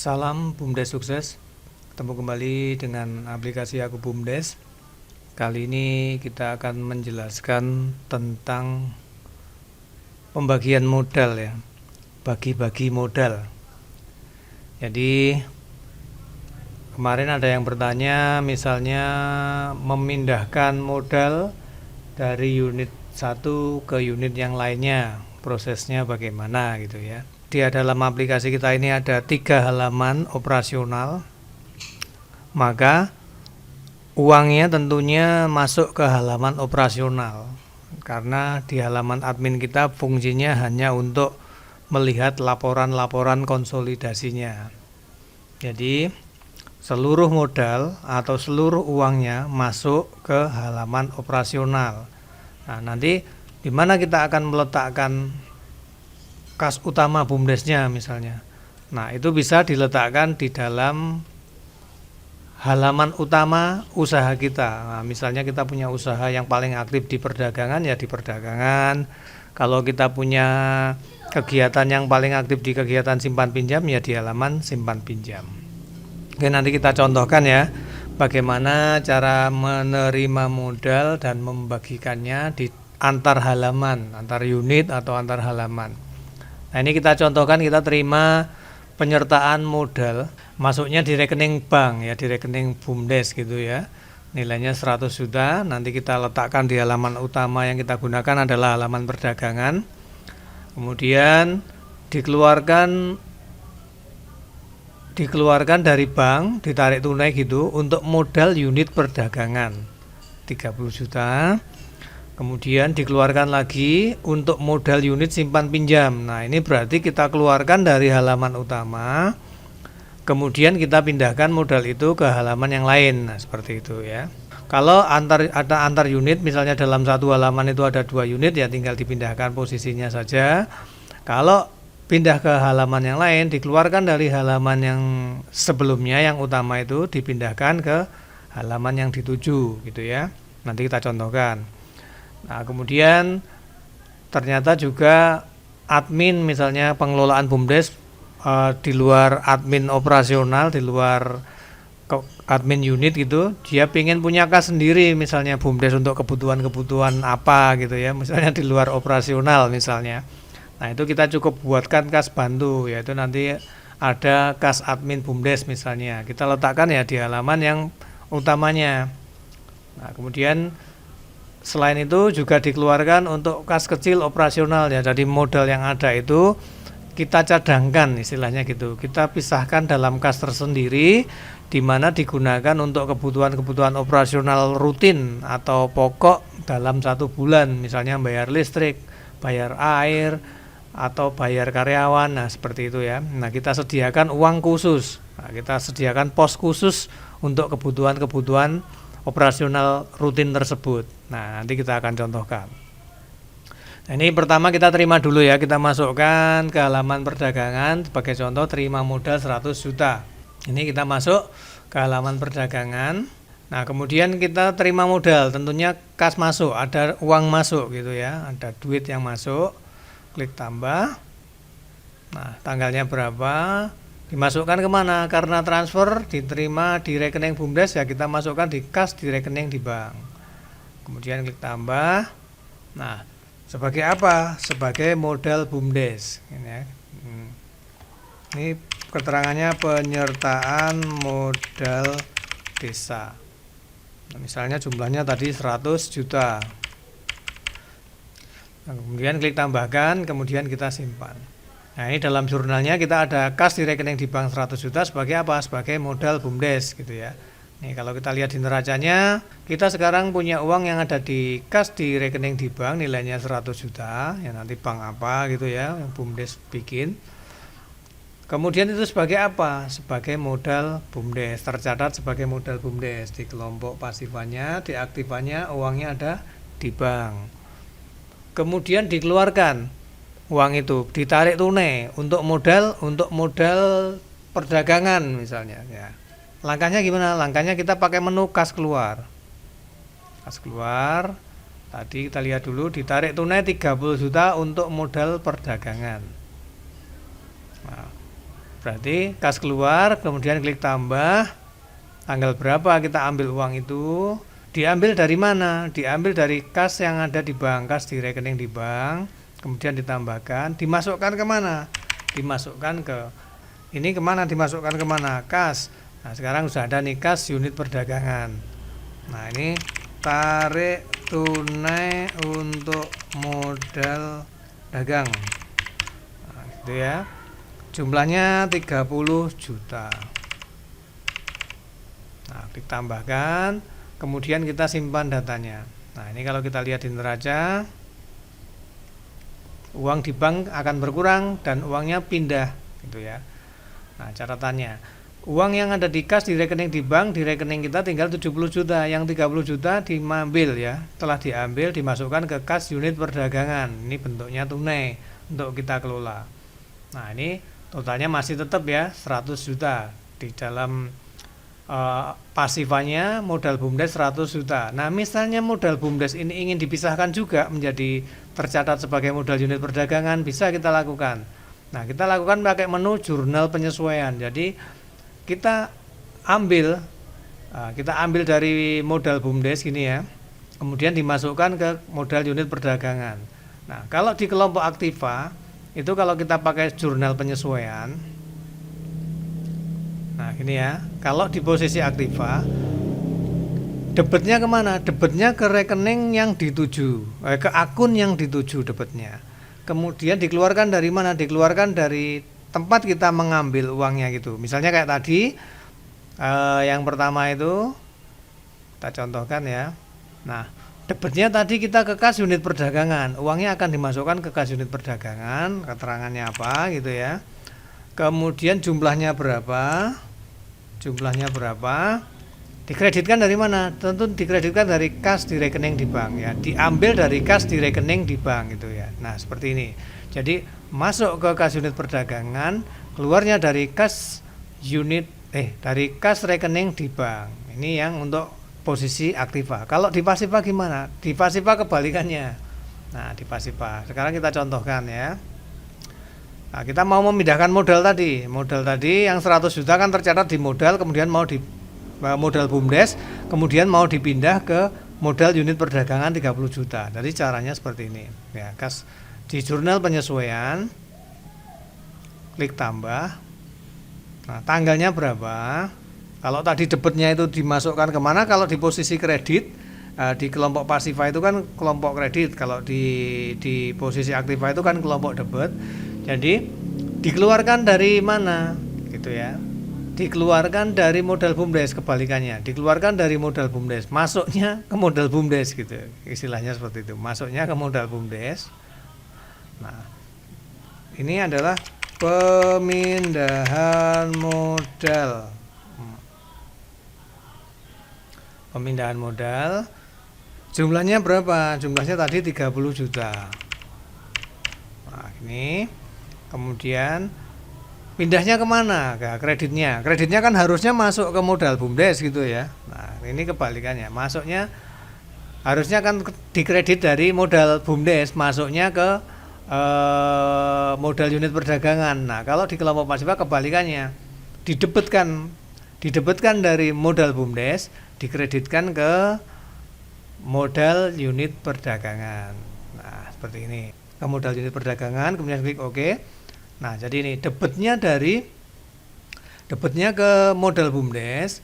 Salam BUMDes sukses. Ketemu kembali dengan aplikasi Aku BUMDes. Kali ini kita akan menjelaskan tentang pembagian modal ya. Bagi-bagi modal. Jadi kemarin ada yang bertanya misalnya memindahkan modal dari unit satu ke unit yang lainnya. Prosesnya bagaimana gitu ya. Di dalam aplikasi kita ini ada 3 halaman operasional, maka uangnya tentunya masuk ke halaman operasional karena di halaman admin kita fungsinya hanya untuk melihat laporan-laporan konsolidasinya. Jadi seluruh modal atau seluruh uangnya masuk ke halaman operasional. Nah, nanti di mana kita akan meletakkan kas utama BUMDesnya misalnya. Nah, itu bisa diletakkan di dalam halaman utama usaha kita. Nah, misalnya kita punya usaha yang paling aktif di perdagangan ya di perdagangan. Kalau kita punya kegiatan yang paling aktif di kegiatan simpan pinjam ya di halaman simpan pinjam. Oke, nanti kita contohkan ya bagaimana cara menerima modal dan membagikannya di antar halaman, antar unit atau antar halaman. Nah, ini kita contohkan, kita terima penyertaan modal masuknya di rekening bank ya, di rekening BUMDes gitu ya. Nilainya 100 juta, nanti kita letakkan di halaman utama yang kita gunakan adalah halaman perdagangan. Kemudian dikeluarkan dari bank, ditarik tunai gitu untuk modal unit perdagangan 30 juta. Kemudian dikeluarkan lagi untuk modal unit simpan pinjam. Nah, ini berarti kita keluarkan dari halaman utama, kemudian kita pindahkan modal itu ke halaman yang lain. Nah, seperti itu ya. Kalau ada antar unit, misalnya dalam satu halaman itu ada 2 unit ya tinggal dipindahkan posisinya saja. Kalau pindah ke halaman yang lain, dikeluarkan dari halaman yang sebelumnya yang utama itu dipindahkan ke halaman yang dituju gitu ya. Nanti kita contohkan. Nah, kemudian ternyata juga admin misalnya pengelolaan BUMDes di luar admin operasional, di luar admin unit gitu, dia pengen punya kas sendiri misalnya BUMDes untuk kebutuhan-kebutuhan apa gitu ya, misalnya di luar operasional misalnya. Nah, itu kita cukup buatkan kas bantu, yaitu nanti ada kas admin BUMDes misalnya. Kita letakkan ya di halaman yang utamanya. Nah, kemudian selain itu juga dikeluarkan untuk kas kecil operasional ya. Jadi modal yang ada itu kita cadangkan istilahnya gitu. Kita pisahkan dalam kas tersendiri di mana digunakan untuk kebutuhan-kebutuhan operasional rutin atau pokok dalam 1 bulan. Misalnya bayar listrik, bayar air, atau bayar karyawan. Nah, seperti itu ya. Nah, kita sediakan uang khusus. Nah, kita sediakan pos khusus untuk kebutuhan-kebutuhan operasional rutin tersebut. Nah, nanti kita akan contohkan. Nah, ini pertama kita terima dulu ya. Kita masukkan ke halaman perdagangan. Sebagai contoh terima modal 100 juta. Ini kita masuk ke halaman perdagangan. Nah, kemudian kita terima modal. Tentunya kas masuk, ada uang masuk gitu ya. Ada duit yang masuk. Klik tambah. Nah, tanggalnya berapa? Dimasukkan kemana? Karena transfer diterima di rekening BUMDes ya kita masukkan di kas di rekening di bank. Kemudian klik tambah. Nah, sebagai apa? Sebagai modal BUMDes. Ini ya. Ini keterangannya penyertaan modal desa. Nah, misalnya jumlahnya tadi 100 juta. Nah, kemudian klik tambahkan, kemudian kita simpan. Nah, ini dalam jurnalnya kita ada kas di rekening di bank 100 juta sebagai apa? Sebagai modal BUMDes gitu ya. Nih, kalau kita lihat di neracanya, kita sekarang punya uang yang ada di kas di rekening di bank nilainya 100 juta. Ya, nanti bank apa gitu ya yang BUMDes bikin. Kemudian itu sebagai apa? Sebagai modal BUMDes, tercatat sebagai modal BUMDes di kelompok pasifannya, di aktifannya uangnya ada di bank. Kemudian dikeluarkan uang itu, ditarik tunai untuk modal perdagangan misalnya ya. Langkahnya gimana? Langkahnya kita pakai menu kas keluar. Kas keluar. Tadi kita lihat dulu ditarik tunai 30 juta untuk modal perdagangan. Nah, Berarti kas keluar, kemudian klik tambah. Tanggal berapa kita ambil uang itu? Diambil dari mana? Diambil dari kas yang ada di bank, kas di rekening di bank. Kemudian ditambahkan, dimasukkan kemana? Dimasukkan ke ini kemana? Dimasukkan kemana? Kas. Nah sekarang sudah ada nih kas unit perdagangan. Nah ini tarik tunai untuk modal dagang. Nah, gitu ya. Jumlahnya 30 juta. Nah, ditambahkan, kemudian kita simpan datanya. Nah, ini kalau kita lihat di neraca, uang di bank akan berkurang dan uangnya pindah, gitu ya. Nah, catatannya, uang yang ada di kas di rekening di bank, di rekening kita tinggal 70 juta, yang 30 juta diambil ya, telah diambil dimasukkan ke kas unit perdagangan. Ini bentuknya tunai untuk kita kelola. Nah, ini totalnya masih tetap ya 100 juta di dalam pasifannya modal BUMDes 100 juta. Nah, misalnya modal BUMDes ini ingin dipisahkan juga menjadi tercatat sebagai modal unit perdagangan, bisa kita lakukan. Nah, kita lakukan pakai menu jurnal penyesuaian. Jadi kita ambil dari modal BUMDes gini ya. Kemudian dimasukkan ke modal unit perdagangan. Nah, kalau di kelompok aktiva itu kalau kita pakai jurnal penyesuaian, nah gini ya, kalau di posisi aktiva debetnya kemana? Debetnya ke rekening yang dituju, ke akun yang dituju debetnya. Kemudian dikeluarkan dari mana? Dikeluarkan dari tempat kita mengambil uangnya gitu. Misalnya kayak tadi yang pertama itu kita contohkan ya. Nah, debetnya tadi kita ke kas unit perdagangan, uangnya akan dimasukkan ke kas unit perdagangan, keterangannya apa gitu ya. Kemudian jumlahnya berapa? Dikreditkan dari mana? Tentu dikreditkan dari kas di rekening di bank ya. Diambil dari kas di rekening di bank gitu ya. Nah, seperti ini. Jadi masuk ke kas unit perdagangan, keluarnya dari kas rekening di bank. Ini yang untuk posisi aktiva. Kalau di pasiva gimana? Di pasiva kebalikannya. Nah, di pasiva. Sekarang kita contohkan ya. Nah, kita mau memindahkan modal tadi. Modal tadi yang 100 juta kan tercatat di modal, kemudian mau di modal BUMDes, kemudian mau dipindah ke modal unit perdagangan 30 juta. Jadi caranya seperti ini. Ya, kas di jurnal penyesuaian, klik tambah. Nah, tanggalnya berapa? Kalau tadi debetnya itu dimasukkan kemana? Kalau di posisi kredit, di kelompok pasiva itu kan kelompok kredit. Kalau di posisi aktiva itu kan kelompok debet. Jadi dikeluarkan dari mana gitu ya, dikeluarkan dari modal BUMDes, kebalikannya dikeluarkan dari modal BUMDes, masuknya ke modal BUMDes gitu, istilahnya seperti itu, masuknya ke modal BUMDes. Nah, ini adalah pemindahan modal. Pemindahan modal, jumlahnya berapa? Jumlahnya tadi 30 juta. Nah, ini kemudian pindahnya kemana? Ke kreditnya. Kreditnya kan harusnya masuk ke modal BUMDes gitu ya. Nah, ini kebalikannya. Masuknya harusnya kan dikredit dari modal BUMDes, masuknya ke modal unit perdagangan. Nah, kalau di kelompok pasiva kebalikannya. Didebetkan dari modal BUMDes, dikreditkan ke modal unit perdagangan. Nah, seperti ini. Ke modal unit perdagangan, kemudian klik OK. Nah, jadi ini debetnya ke modal BUMDes,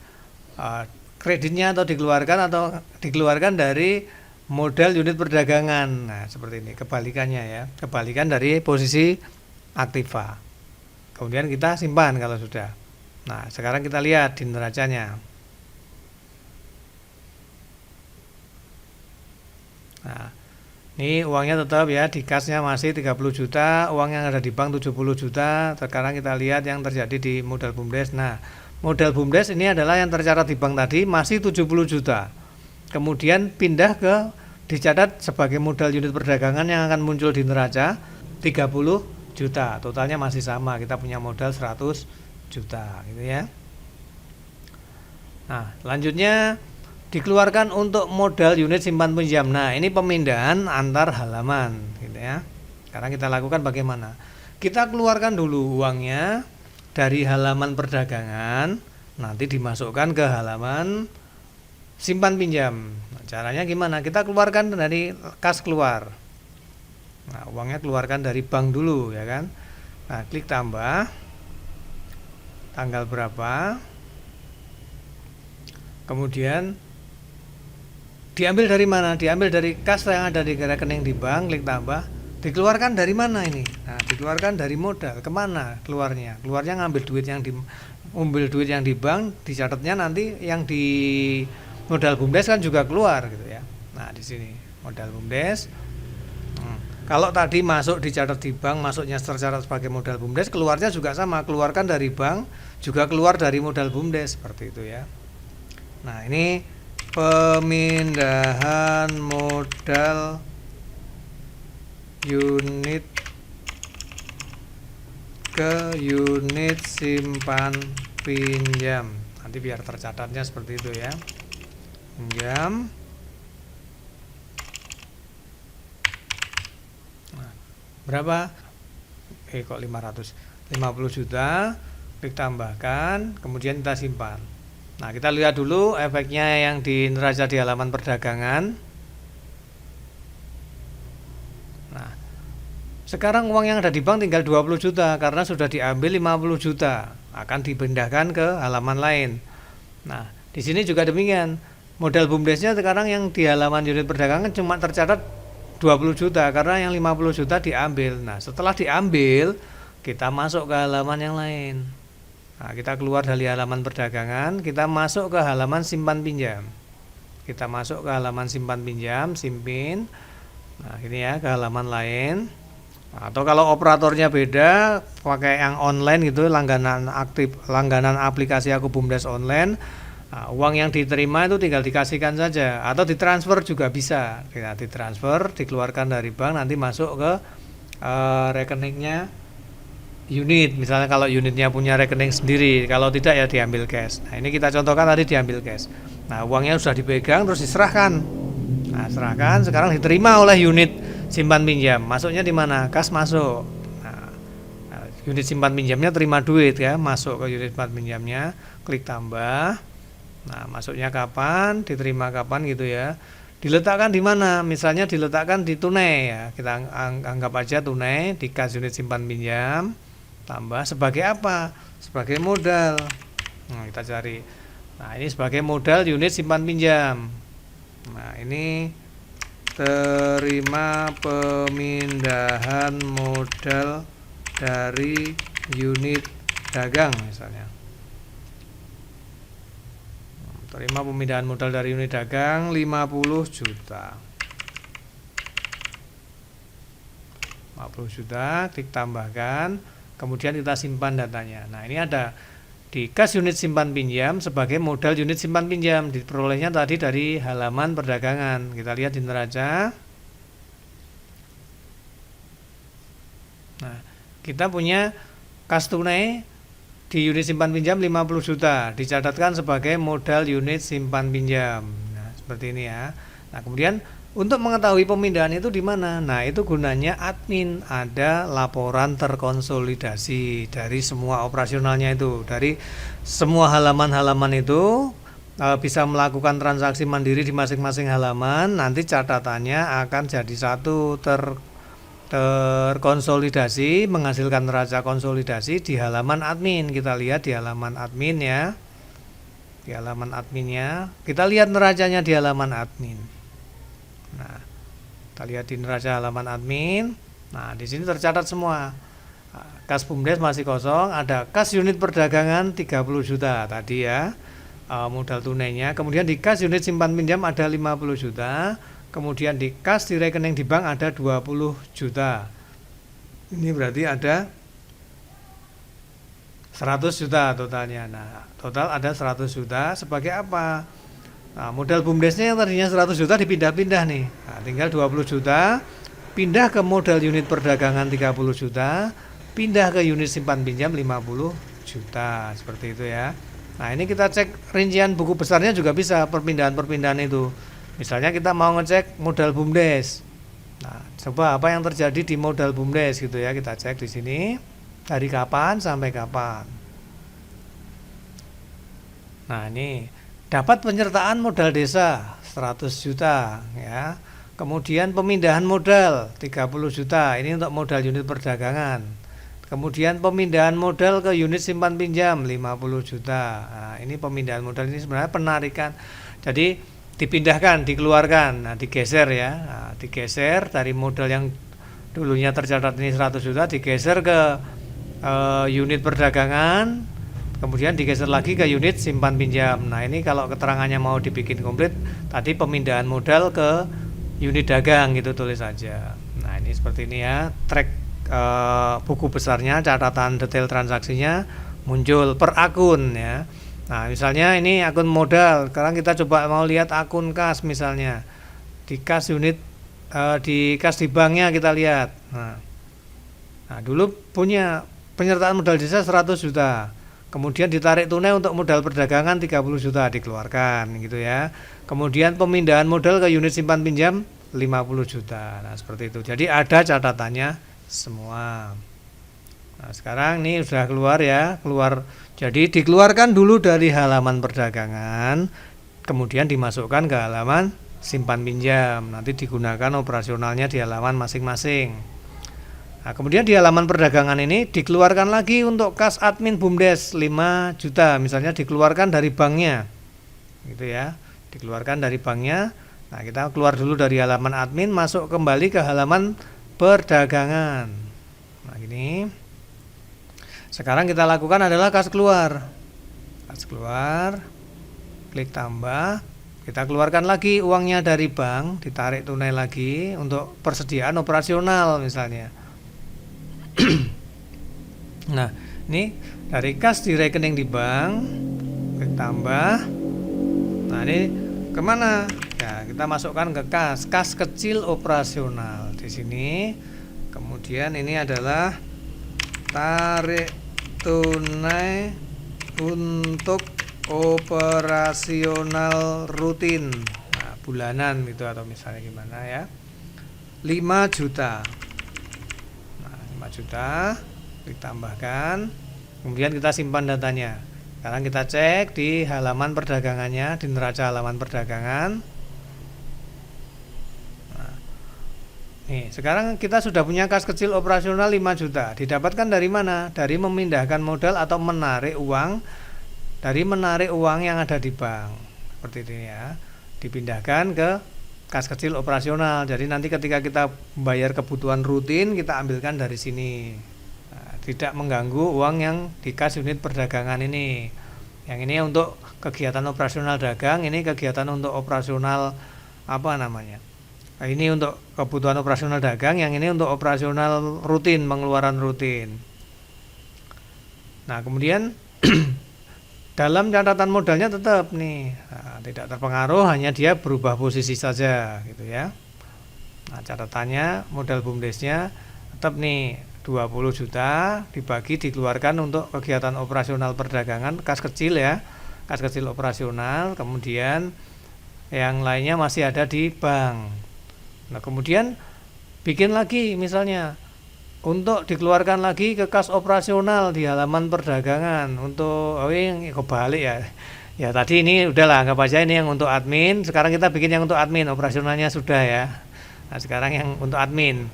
kreditnya atau dikeluarkan dari modal unit perdagangan. Nah, seperti ini kebalikannya ya, kebalikan dari posisi aktiva. Kemudian kita simpan kalau sudah. Nah, sekarang kita lihat di neracanya. Nah, ini uangnya tetap ya, di kasnya masih 30 juta, uang yang ada di bank 70 juta. Sekarang kita lihat yang terjadi di modal BUMDes. Nah, modal BUMDes ini adalah yang tercatat di bank tadi masih 70 juta. Kemudian pindah ke dicatat sebagai modal unit perdagangan yang akan muncul di neraca 30 juta. Totalnya masih sama, kita punya modal 100 juta gitu ya. Nah, selanjutnya dikeluarkan untuk modal unit simpan pinjam. Nah, ini pemindahan antar halaman gitu ya. Sekarang kita lakukan bagaimana? Kita keluarkan dulu uangnya dari halaman perdagangan nanti dimasukkan ke halaman simpan pinjam. Nah, caranya gimana? Kita keluarkan dari kas keluar. Nah, uangnya keluarkan dari bank dulu, ya kan? Nah, klik tambah. Tanggal berapa? Kemudian diambil dari mana? Diambil dari kas yang ada di rekening di bank, klik tambah. Dikeluarkan dari mana ini? Nah, dikeluarkan dari modal. Kemana keluarnya? Keluarnya ngambil duit yang di bank, dicatatnya nanti yang di modal BUMDes kan juga keluar gitu ya. Nah, di sini modal BUMDes. Kalau tadi masuk dicatat di bank, masuknya tercatat sebagai modal BUMDes, keluarnya juga sama, keluarkan dari bank, juga keluar dari modal BUMDes, seperti itu ya. Nah, ini pemindahan modal unit ke unit simpan pinjam. Nanti biar tercatatnya seperti itu ya. Pinjam. Nah, berapa? Kok 500? 50 juta. Klik tambahkan, kemudian kita simpan. Nah, kita lihat dulu efeknya yang di neraca di halaman perdagangan. Nah, sekarang uang yang ada di bank tinggal 20 juta karena sudah diambil 50 juta, akan dipindahkan ke halaman lain. Nah, di sini juga demikian. Modal BUMDesnya sekarang yang di halaman unit perdagangan cuma tercatat 20 juta karena yang 50 juta diambil. Nah, setelah diambil, kita masuk ke halaman yang lain. Nah, kita keluar dari halaman perdagangan, kita masuk ke halaman simpan pinjam. Kita masuk ke halaman simpan pinjam, simpin. Nah, ini ya, ke halaman lain. Nah, atau kalau operatornya beda, pakai yang online gitu, langganan aplikasi Aku BUMDes online. Nah, uang yang diterima itu tinggal dikasihkan saja, atau ditransfer juga bisa. Nah, ditransfer, dikeluarkan dari bank, nanti masuk ke rekeningnya unit. Misalnya kalau unitnya punya rekening sendiri, kalau tidak ya diambil cash. Nah, ini kita contohkan tadi diambil cash. Nah, uangnya sudah dipegang terus diserahkan. Nah, serahkan, sekarang diterima oleh unit simpan pinjam. Masuknya di mana? Kas masuk. Nah, unit simpan pinjamnya terima duit ya, masuk ke unit simpan pinjamnya, klik tambah. Nah, masuknya kapan, diterima kapan gitu ya. Diletakkan di mana? Misalnya diletakkan di tunai ya. Kita anggap aja tunai di kas unit simpan pinjam. Tambah sebagai apa? Sebagai modal. Nah, kita cari. Nah, ini sebagai modal unit simpan pinjam. Nah, ini terima pemindahan modal dari unit dagang misalnya. Terima pemindahan modal dari unit dagang 50 juta. 50 juta, klik tambahkan, kemudian kita simpan datanya. Nah, ini ada di kas unit simpan pinjam sebagai modal unit simpan pinjam, diperolehnya tadi dari halaman perdagangan. Kita lihat di neraca. Nah, kita punya kas tunai di unit simpan pinjam 50 juta, dicatatkan sebagai modal unit simpan pinjam. Nah, seperti ini ya. Nah, kemudian untuk mengetahui pemindahan itu di mana? Nah, itu gunanya admin, ada laporan terkonsolidasi dari semua operasionalnya itu, dari semua halaman-halaman itu bisa melakukan transaksi mandiri di masing-masing halaman. Nanti catatannya akan jadi satu terkonsolidasi, menghasilkan neraca konsolidasi di halaman admin. Kita lihat di halaman admin ya, di halaman adminnya, kita lihat neracanya di halaman admin. Nah, kita lihat di neraca halaman admin. Nah, di sini tercatat semua. Kas BUMDes masih kosong, ada kas unit perdagangan 30 juta tadi ya, modal tunainya. Kemudian di kas unit simpan pinjam ada 50 juta. Kemudian di kas di rekening di bank ada 20 juta. Ini berarti ada 100 juta totalnya. Nah, total ada 100 juta sebagai apa? Nah, modal BUMDesnya yang tadinya 100 juta dipindah-pindah nih. Nah, tinggal 20 juta, pindah ke modal unit perdagangan 30 juta, pindah ke unit simpan pinjam 50 juta. Seperti itu ya. Nah, ini kita cek rincian buku besarnya juga bisa, perpindahan-perpindahan itu. Misalnya kita mau ngecek modal BUMDes. Nah, coba apa yang terjadi di modal BUMDes gitu ya, kita cek di sini dari kapan sampai kapan. Nah, ini dapat penyertaan modal desa 100 juta ya. Kemudian pemindahan modal 30 juta. Ini untuk modal unit perdagangan. Kemudian pemindahan modal ke unit simpan pinjam 50 juta. Nah, ini pemindahan modal ini sebenarnya penarikan. Jadi dipindahkan, dikeluarkan, nah, digeser ya. Nah, digeser dari modal yang dulunya tercatat ini 100 juta digeser ke unit perdagangan, kemudian digeser lagi ke unit simpan pinjam. Nah, ini kalau keterangannya mau dibikin komplit, tadi pemindahan modal ke unit dagang gitu tulis saja. Nah, ini seperti ini ya, track buku besarnya, catatan detail transaksinya muncul per akun ya. Nah, misalnya ini akun modal. Sekarang kita coba mau lihat akun kas misalnya. Di kas unit di kas di banknya kita lihat. Nah, dulu punya penyertaan modal desa 100 juta. Kemudian ditarik tunai untuk modal perdagangan 30 juta dikeluarkan gitu ya. Kemudian pemindahan modal ke unit simpan pinjam 50 juta. Nah, seperti itu. Jadi ada catatannya semua. Nah, sekarang ini sudah keluar ya, keluar. Jadi dikeluarkan dulu dari halaman perdagangan, kemudian dimasukkan ke halaman simpan pinjam. Nanti digunakan operasionalnya di halaman masing-masing. Nah, kemudian di halaman perdagangan ini dikeluarkan lagi untuk kas admin BUMDes 5 juta, misalnya dikeluarkan dari banknya. Gitu ya. Dikeluarkan dari banknya. Nah, kita keluar dulu dari halaman admin, masuk kembali ke halaman perdagangan. Nah, gini. Sekarang kita lakukan adalah kas keluar. Kas keluar. Klik tambah. Kita keluarkan lagi uangnya dari bank, ditarik tunai lagi untuk persediaan operasional misalnya. Nah, ini dari kas di rekening di bank, klik tambah. Nah, ini kemana? Ya, kita masukkan ke kas kecil operasional di sini. Kemudian ini adalah tarik tunai untuk operasional rutin, nah, bulanan gitu atau misalnya gimana ya, 5 juta. Nah, 5 juta ditambahkan, kemudian kita simpan datanya. Sekarang kita cek di halaman perdagangannya, di neraca halaman perdagangan. Nah, nih, sekarang kita sudah punya kas kecil operasional 5 juta. Didapatkan dari mana? Dari memindahkan modal atau menarik uang, dari menarik uang yang ada di bank. Seperti ini ya. Dipindahkan ke kas kecil operasional. Jadi nanti ketika kita bayar kebutuhan rutin, kita ambilkan dari sini. Nah, tidak mengganggu uang yang di kas unit perdagangan ini. Yang ini untuk kegiatan operasional dagang, ini kegiatan untuk operasional apa namanya? Nah, ini untuk kebutuhan operasional dagang, yang ini untuk operasional rutin, pengeluaran rutin. Nah, kemudian dalam catatan modalnya tetap nih, nah, tidak terpengaruh, hanya dia berubah posisi saja gitu ya. Nah, catatannya modal BUMDesnya tetap nih 20 juta dibagi dikeluarkan untuk kegiatan operasional perdagangan, kas kecil ya, kas kecil operasional, kemudian yang lainnya masih ada di bank. Nah, kemudian bikin lagi misalnya untuk dikeluarkan lagi ke kas operasional di halaman perdagangan untuk yang kebalik ya. Ya tadi ini udahlah, anggap aja ini yang untuk admin. Sekarang kita bikin yang untuk admin, operasionalnya sudah ya. Nah, sekarang yang untuk admin.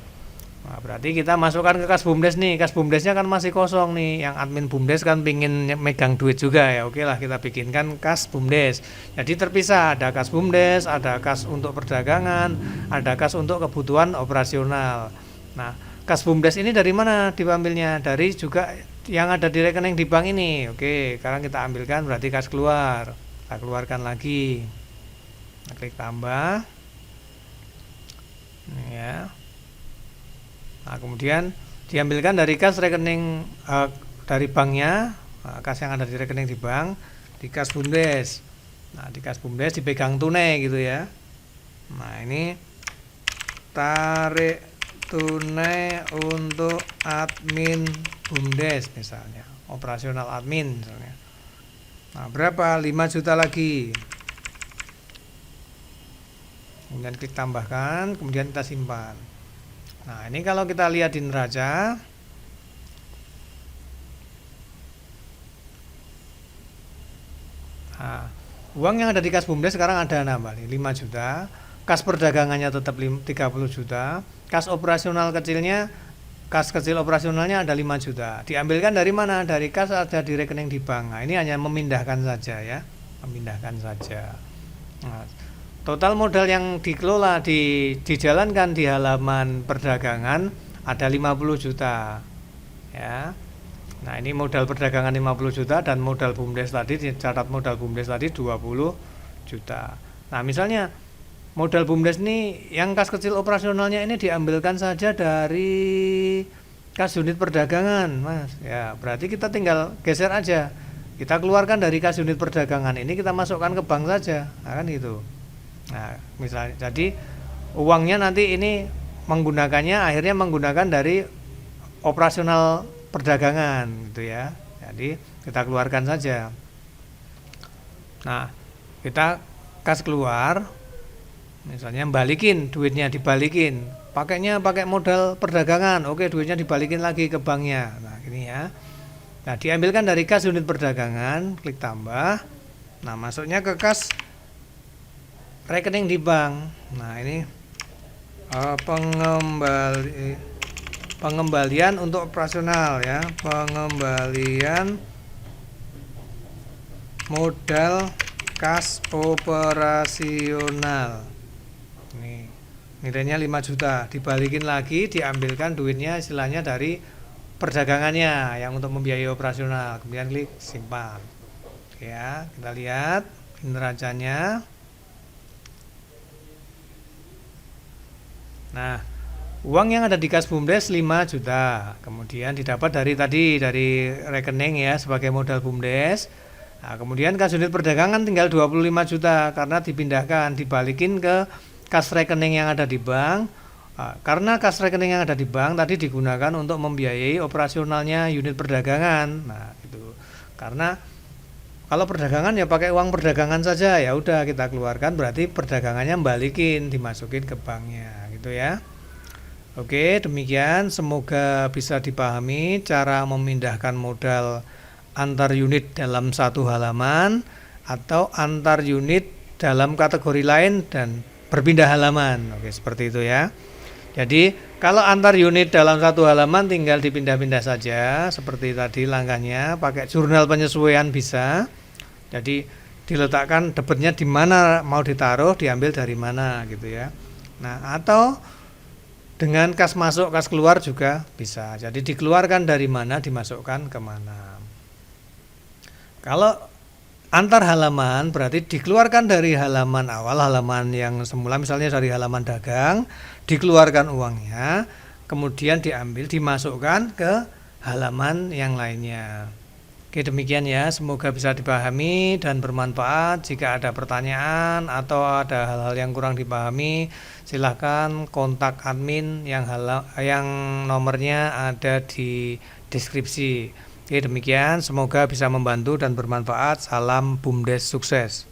Nah, berarti kita masukkan ke kas BUMDes nih. Kas BUMDesnya kan masih kosong nih. Yang admin BUMDes kan pingin megang duit juga ya. Oke lah, kita bikinkan kas BUMDes. Jadi terpisah, ada kas BUMDes, ada kas untuk perdagangan, ada kas untuk kebutuhan operasional. Nah, kas BUMDes ini dari mana diambilnya? Dari juga yang ada di rekening di bank ini. Oke, sekarang kita ambilkan, berarti kas keluar. Kita keluarkan lagi. Nah, klik tambah. Ini ya. Nah, kemudian diambilkan dari kas rekening dari banknya, kas yang ada di rekening di bank, di kas BUMDes. Nah, di kas BUMDes dipegang tunai gitu ya. Nah, ini tarik tunai untuk admin BUMDes misalnya, operasional admin misalnya. Nah, berapa? 5 juta lagi. Kemudian klik tambahkan, kemudian kita simpan. Nah, ini kalau kita lihat di neraca, Nah, uang yang ada di kas BUMDes sekarang ada nambah nih 5 juta. Kas perdagangannya tetap 30 juta. Kas operasional kecilnya, kas kecil operasionalnya ada 5 juta. Diambilkan dari mana? Dari kas ada di rekening di bank. Nah, ini hanya memindahkan saja ya. Memindahkan saja. Nah, total modal yang dikelola dijalankan di halaman perdagangan ada 50 juta. Ya. Nah, ini modal perdagangan 50 juta dan modal BUMDes tadi, dicatat modal BUMDes tadi 20 juta. Nah, misalnya modal BUMDes ini yang kas kecil operasionalnya ini diambilkan saja dari kas unit perdagangan, Mas. Ya, berarti kita tinggal geser aja. Kita keluarkan dari kas unit perdagangan ini, kita masukkan ke bank saja. Nah, kan gitu. Nah, misalnya jadi uangnya nanti ini akhirnya menggunakan dari operasional perdagangan gitu ya. Jadi kita keluarkan saja. Nah, kita kas keluar, misalnya balikin duitnya, dibalikin. Pakainya pakai modal perdagangan. Oke, duitnya dibalikin lagi ke banknya. Nah, ini ya. Nah, diambilkan dari kas unit perdagangan, klik tambah. Nah, masuknya ke kas rekening di bank. Nah, ini pengembalian untuk operasional ya, pengembalian modal kas operasional. Nih, nilainya 5 juta, dibalikin lagi, diambilkan duitnya istilahnya dari perdagangannya yang untuk membiayai operasional. Kemudian klik simpan. Oke ya, kita lihat neracanya. Nah, uang yang ada di kas BUMDes 5 juta. Kemudian didapat dari rekening ya sebagai modal BUMDes. Nah, kemudian kas unit perdagangan tinggal 25 juta karena dibalikin ke kas rekening yang ada di bank. Nah, karena kas rekening yang ada di bank tadi digunakan untuk membiayai operasionalnya unit perdagangan. Nah, itu. Karena kalau perdagangan ya pakai uang perdagangan saja, ya udah kita keluarkan, berarti perdagangannya balikin, dimasukin ke banknya gitu ya. Oke, demikian semoga bisa dipahami cara memindahkan modal antar unit dalam satu halaman atau antar unit dalam kategori lain dan berpindah halaman. Oke, seperti itu ya. Jadi kalau antar unit dalam satu halaman tinggal dipindah-pindah saja seperti tadi langkahnya, pakai jurnal penyesuaian bisa. Jadi diletakkan debitnya di mana mau ditaruh, diambil dari mana gitu ya. Nah, atau dengan kas masuk, kas keluar juga bisa. Jadi dikeluarkan dari mana, dimasukkan ke mana. Kalau antar halaman berarti dikeluarkan dari halaman awal, halaman yang semula misalnya dari halaman dagang, dikeluarkan uangnya, kemudian diambil, dimasukkan ke halaman yang lainnya. Oke, demikian ya, semoga bisa dipahami dan bermanfaat. Jika ada pertanyaan atau ada hal-hal yang kurang dipahami, silahkan kontak admin yang nomornya ada di deskripsi. Oke, demikian, semoga bisa membantu dan bermanfaat. Salam BUMDes sukses.